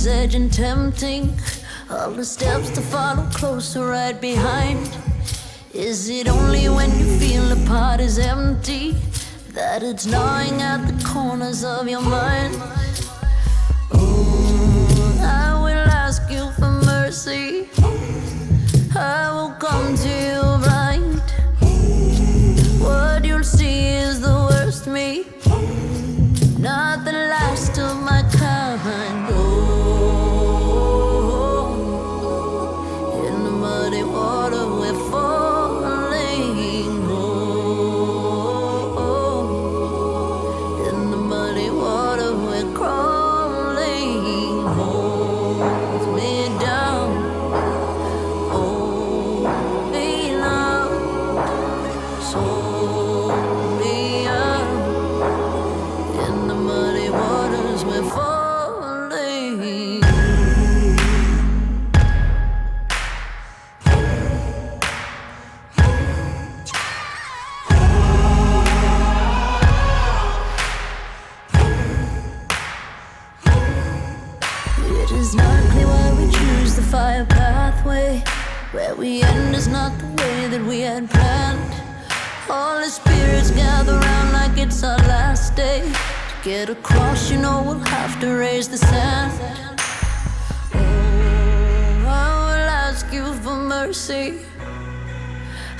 razor's edge and tempting. All the steps to follow closer right behind. Is it only when you feel the pot is empty that it's gnawing at the corners of your mind? Oh, I will ask you for mercy. I will come to you blind. What you'll see is the worst me, not the last of my kind. Oh, in the muddy water we're falling. Oh, in the muddy water we're crawling. Hold me down. Oh, me now. So me up. In the muddy waters we're falling. It is not clear why we choose the fire pathway. Where we end is not the way that we had planned. All the spirits gather round like it's our last day. To get across, you know we'll have to raise the sand. Oh, I will ask you for mercy.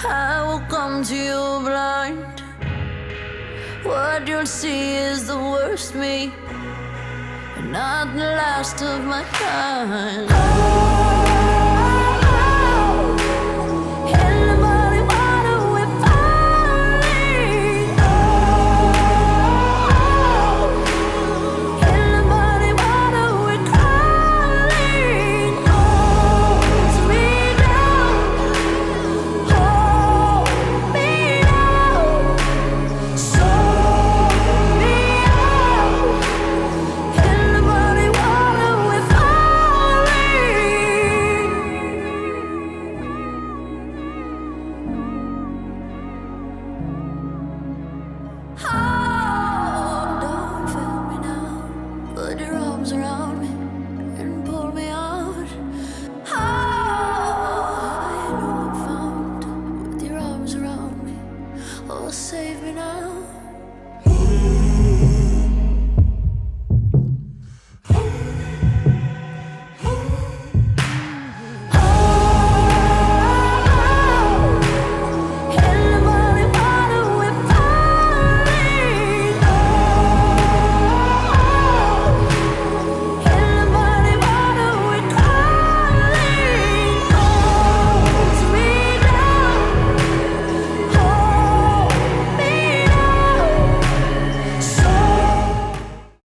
I will come to you blind. What you'll see is the worst me, not the last of my kind. In the muddy water we're falling. In the muddy water we're crawling. Hold me down. Hold me down. So me out. In the muddy water we're falling. Oh, don't fail me now. Put your arms around me and pull me out. Oh, I know I'm found with your arms around me. Oh, save me now.